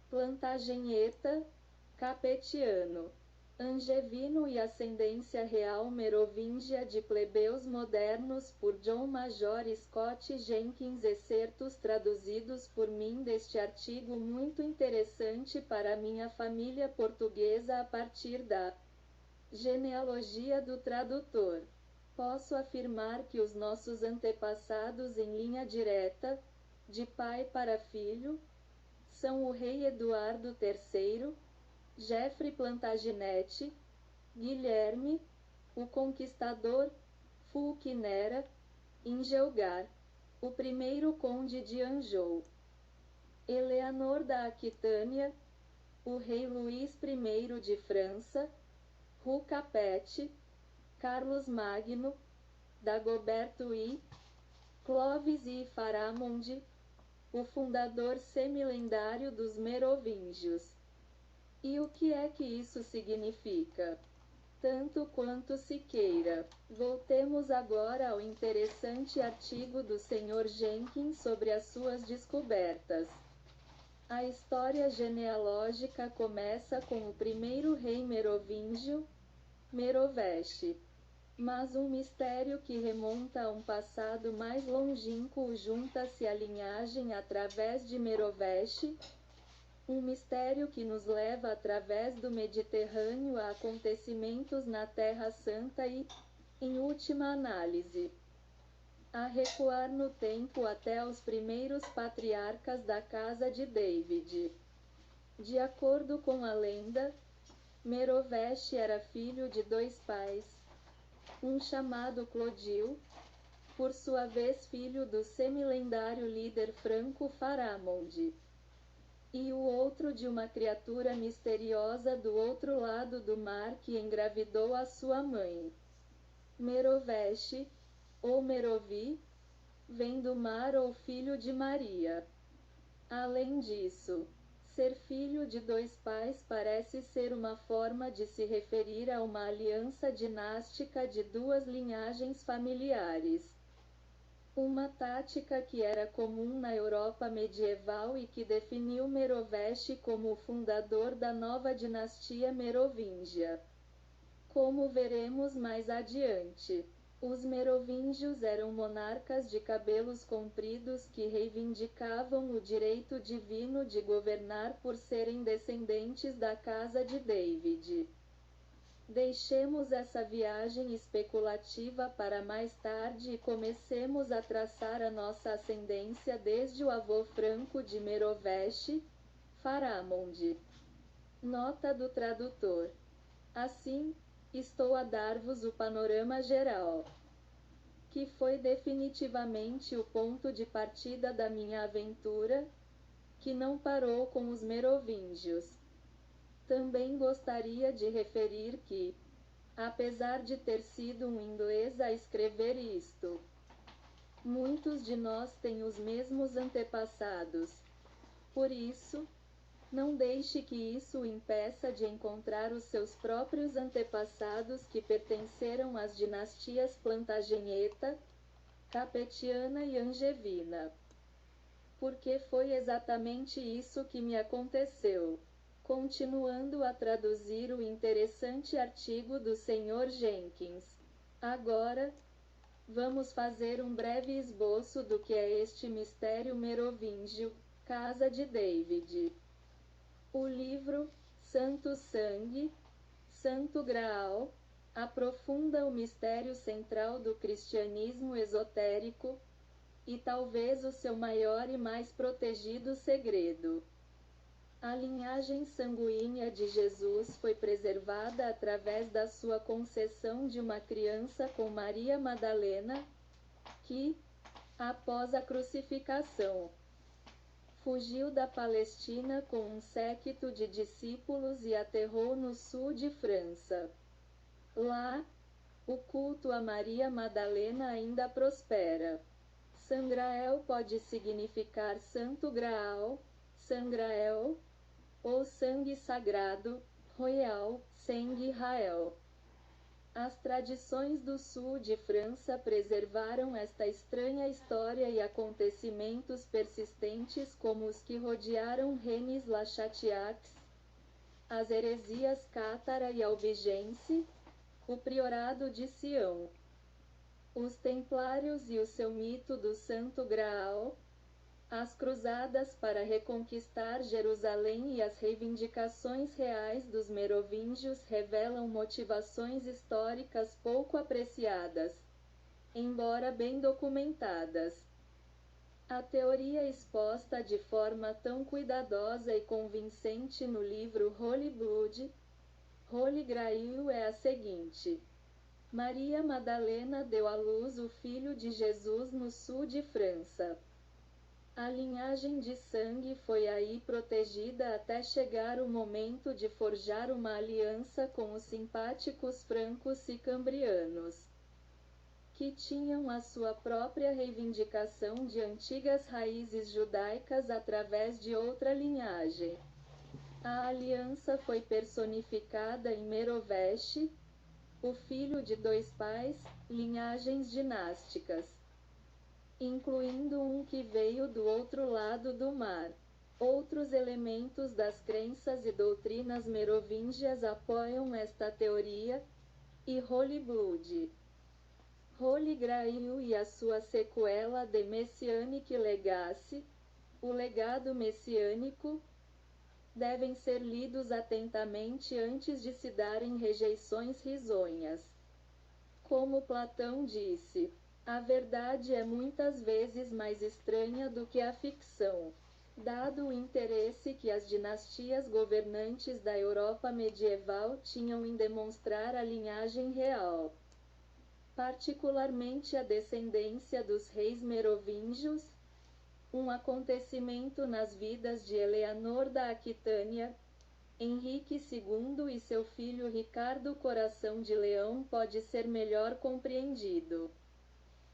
Plantageneta, capetiano, angevino e ascendência real merovingia de plebeus modernos por John Major Scott Jenkins. Excertos traduzidos por mim deste artigo muito interessante para minha família portuguesa a partir da genealogia do tradutor. Posso afirmar que os nossos antepassados em linha direta, de pai para filho, são o rei Eduardo III, Geoffrey Plantagenet, Guilherme, o Conquistador, Fulk Nera, Ingelgar, o primeiro conde de Anjou, Eleanor da Aquitânia, o rei Luís I de França, Rui Capet, Carlos Magno, Dagoberto I, Clovis I Faramond, o fundador semilendário dos Merovingios. E o que é que isso significa? Tanto quanto se queira. Voltemos agora ao interessante artigo do Sr. Jenkins sobre as suas descobertas. A história genealógica começa com o primeiro rei merovingio, Meroveste. Mas um mistério que remonta a um passado mais longínquo junta-se à linhagem através de Meroveste, um mistério que nos leva através do Mediterrâneo a acontecimentos na Terra Santa e, em última análise, a recuar no tempo até os primeiros patriarcas da casa de David. De acordo com a lenda, Meroveste era filho de dois pais, um chamado Clodil, por sua vez filho do semilendário líder franco Faramond, e o outro de uma criatura misteriosa do outro lado do mar que engravidou a sua mãe. Meroveste, ou Merovi, vem do mar ou filho de Maria. Além disso, ser filho de dois pais parece ser uma forma de se referir a uma aliança dinástica de duas linhagens familiares. Uma tática que era comum na Europa medieval e que definiu Meroveste como o fundador da nova dinastia merovingia. Como veremos mais adiante, os merovingios eram monarcas de cabelos compridos que reivindicavam o direito divino de governar por serem descendentes da casa de David. Deixemos essa viagem especulativa para mais tarde e comecemos a traçar a nossa ascendência desde o avô franco de Meroveste, Faramond. Nota do tradutor. Assim, estou a dar-vos o panorama geral, que foi definitivamente o ponto de partida da minha aventura, que não parou com os merovingios. Também gostaria de referir que, apesar de ter sido um inglês a escrever isto, muitos de nós têm os mesmos antepassados. Por isso, não deixe que isso o impeça de encontrar os seus próprios antepassados que pertenceram às dinastias Plantageneta, Capetiana e Angevina. Porque foi exatamente isso que me aconteceu. Continuando a traduzir o interessante artigo do Sr. Jenkins. Agora, vamos fazer um breve esboço do que é este mistério merovingio, Casa de David. O livro Santo Sangue, Santo Graal, aprofunda o mistério central do cristianismo esotérico, e talvez o seu maior e mais protegido segredo. A linhagem sanguínea de Jesus foi preservada através da sua concessão de uma criança com Maria Madalena, que, após a crucificação, fugiu da Palestina com um séquito de discípulos e aterrou no sul de França. Lá, o culto a Maria Madalena ainda prospera. Sangrael pode significar Santo Graal, Sangrael, ou sangue sagrado, royal, sangue Rael. As tradições do sul de França preservaram esta estranha história e acontecimentos persistentes como os que rodearam Rennes-la-Châteaix, as heresias cátara e albigense, o priorado de Sião, os templários e o seu mito do Santo Graal, as cruzadas para reconquistar Jerusalém e as reivindicações reais dos merovingios revelam motivações históricas pouco apreciadas, embora bem documentadas. A teoria exposta de forma tão cuidadosa e convincente no livro Holy Blood, Holy Grail é a seguinte: Maria Madalena deu à luz o filho de Jesus no sul de França. A linhagem de sangue foi aí protegida até chegar o momento de forjar uma aliança com os simpáticos francos e cambrianos, que tinham a sua própria reivindicação de antigas raízes judaicas através de outra linhagem. A aliança foi personificada em Meroveste, o filho de dois pais, linhagens dinásticas, incluindo um que veio do outro lado do mar. Outros elementos das crenças e doutrinas merovingias apoiam esta teoria, e Holy Blood, Holy Grail e a sua sequela The Messianic Legacy, o legado messiânico, devem ser lidos atentamente antes de se darem rejeições risonhas. Como Platão disse, a verdade é muitas vezes mais estranha do que a ficção, dado o interesse que as dinastias governantes da Europa medieval tinham em demonstrar a linhagem real, particularmente a descendência dos reis merovingios, um acontecimento nas vidas de Eleanor da Aquitânia, Henrique II e seu filho Ricardo Coração de Leão pode ser melhor compreendido.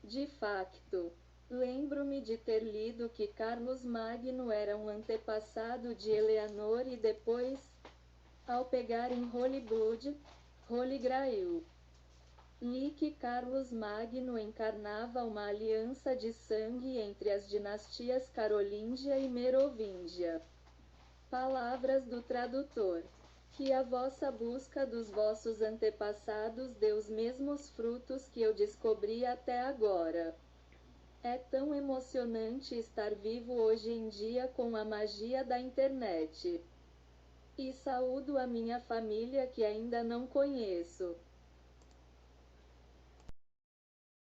De facto, lembro-me de ter lido que Carlos Magno era um antepassado de Eleanor e depois, ao pegar em Holy Blood, Holy Grail, li que Carlos Magno encarnava uma aliança de sangue entre as dinastias carolíngia e merovingia. Palavras do tradutor. Que a vossa busca dos vossos antepassados dê os mesmos frutos que eu descobri até agora. É tão emocionante estar vivo hoje em dia com a magia da internet. E saúdo a minha família que ainda não conheço.